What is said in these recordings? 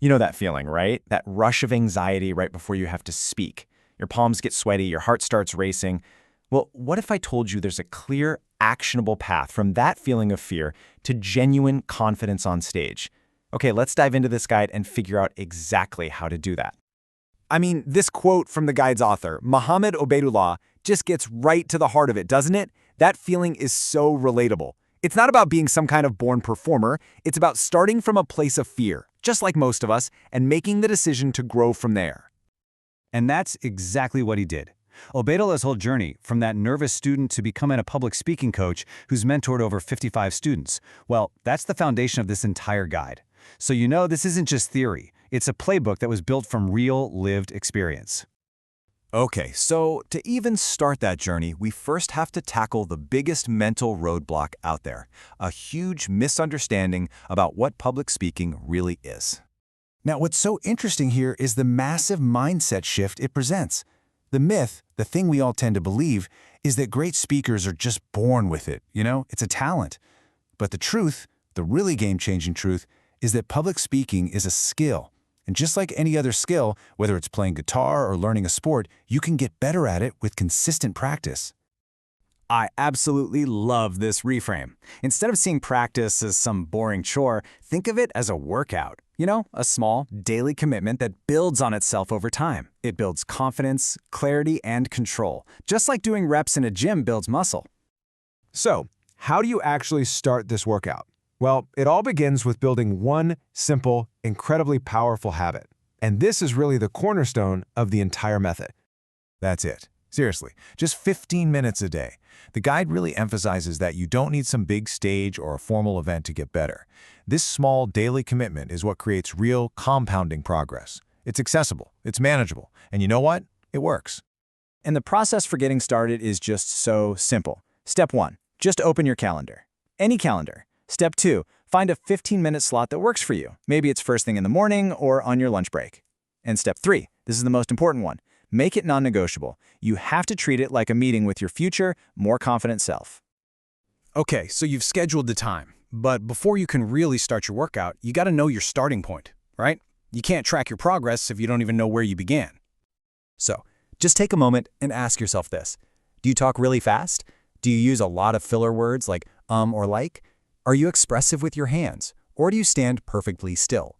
You know that feeling, right? That rush of anxiety right before you have to speak. Your palms get sweaty, your heart starts racing. Well, what if I told you there's a clear, actionable path from that feeling of fear to genuine confidence on stage? Okay, let's dive into this guide and figure out exactly how to do that. I mean, this quote from the guide's author, Mohammed Obeidullah, just gets right to the heart of it, doesn't it? That feeling is so relatable. It's not about being some kind of born performer. It's about starting from a place of fear, just like most of us, and making the decision to grow from there. And that's exactly what he did. Obeidullah's whole journey, from that nervous student to becoming a public speaking coach who's mentored over 55 students, well, that's the foundation of this entire guide. So you know this isn't just theory. It's a playbook that was built from real, lived experience. Okay, so to even start that journey, we first have to tackle the biggest mental roadblock out there, a huge misunderstanding about what public speaking really is. Now, what's so interesting here is the massive mindset shift it presents. The myth, the thing we all tend to believe, is that great speakers are just born with it, it's a talent. But the truth, the really game-changing truth, is that public speaking is a skill. And just like any other skill, whether it's playing guitar or learning a sport, you can get better at it with consistent practice. I absolutely love this reframe. Instead of seeing practice as some boring chore, think of it as a workout. A small, daily commitment that builds on itself over time. It builds confidence, clarity, and control, just like doing reps in a gym builds muscle. So, how do you actually start this workout? Well, it all begins with building one simple, incredibly powerful habit. And this is really the cornerstone of the entire method. That's it. Seriously, just 15 minutes a day. The guide really emphasizes that you don't need some big stage or a formal event to get better. This small daily commitment is what creates real compounding progress. It's accessible, it's manageable, and you know what? It works. And the process for getting started is just so simple. Step 1, just open your calendar. Any calendar. Step 2, find a 15-minute slot that works for you. Maybe it's first thing in the morning or on your lunch break. And step 3, this is the most important one. Make it non-negotiable. You have to treat it like a meeting with your future, more confident self. Okay, so you've scheduled the time, but before you can really start your workout, you got to know your starting point, right? You can't track your progress if you don't even know where you began. So, just take a moment and ask yourself this. Do you talk really fast? Do you use a lot of filler words like or like? Are you expressive with your hands, or do you stand perfectly still?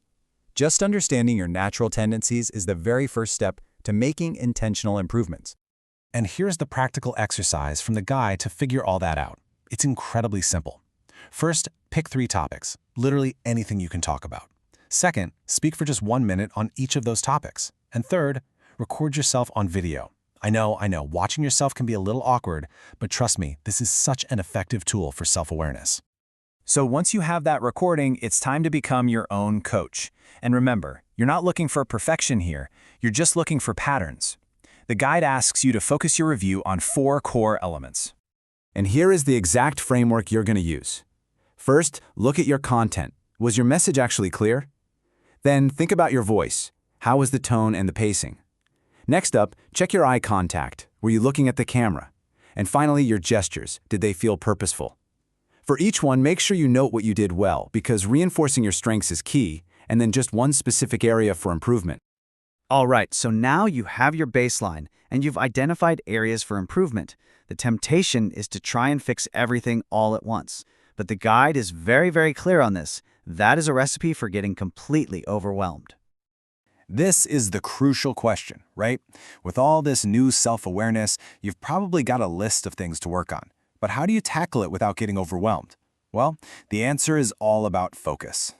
Just understanding your natural tendencies is the very first step to making intentional improvements. And here's the practical exercise from the guide to figure all that out. It's incredibly simple. First, pick 3 topics, literally anything you can talk about. Second, speak for just 1 minute on each of those topics. And third, record yourself on video. I know, watching yourself can be a little awkward, but trust me, this is such an effective tool for self-awareness. So once you have that recording, it's time to become your own coach. And remember, you're not looking for perfection here, you're just looking for patterns. The guide asks you to focus your review on 4 core elements. And here is the exact framework you're going to use. First, look at your content. Was your message actually clear? Then think about your voice. How was the tone and the pacing? Next up, check your eye contact. Were you looking at the camera? And finally, your gestures. Did they feel purposeful? For each one, make sure you note what you did well, because reinforcing your strengths is key, and then just one specific area for improvement. All right, so now you have your baseline, and you've identified areas for improvement. The temptation is to try and fix everything all at once. But the guide is very, very clear on this. That is a recipe for getting completely overwhelmed. This is the crucial question, right? With all this new self-awareness, you've probably got a list of things to work on. But how do you tackle it without getting overwhelmed? Well, the answer is all about focus.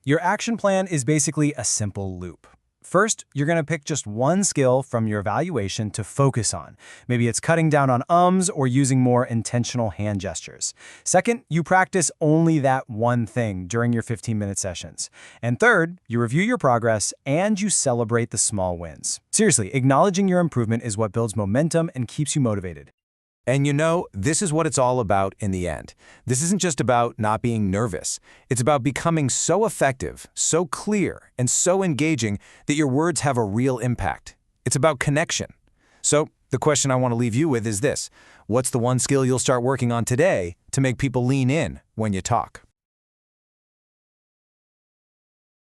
Your action plan is basically a simple loop. First, you're going to pick just one skill from your evaluation to focus on. Maybe it's cutting down on ums or using more intentional hand gestures. Second, you practice only that one thing during your 15-minute sessions. And third, you review your progress and you celebrate the small wins. Seriously, acknowledging your improvement is what builds momentum and keeps you motivated. And this is what it's all about in the end. This isn't just about not being nervous. It's about becoming so effective, so clear, and so engaging that your words have a real impact. It's about connection. So the question I want to leave you with is this: what's the one skill you'll start working on today to make people lean in when you talk?